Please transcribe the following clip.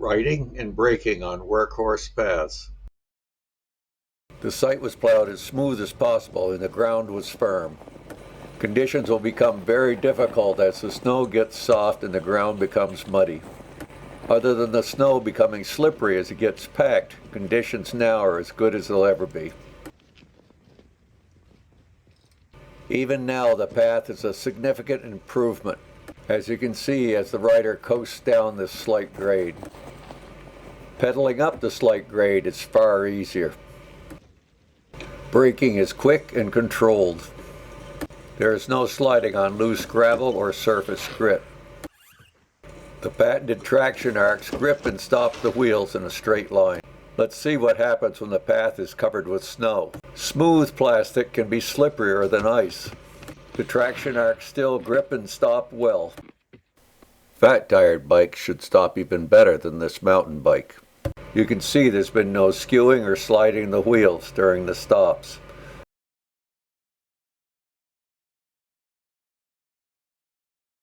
riding and braking on Workhorse paths. The site was plowed as smooth as possible and the ground was firm. Conditions will become very difficult as the snow gets soft and the ground becomes muddy. Other than the snow becoming slippery as it gets packed, conditions now are as good as they'll ever be. Even now, the path is a significant improvement, as you can see as the rider coasts down this slight grade. Pedaling up the slight grade is far easier. Braking is quick and controlled. There is no sliding on loose gravel or surface grit. The patented traction arcs grip and stop the wheels in a straight line. Let's see what happens when the path is covered with snow. Smooth plastic can be slipperier than ice. The traction arcs still grip and stop well. Fat-tired bikes should stop even better than this mountain bike. You can see there's been no skewing or sliding the wheels during the stops.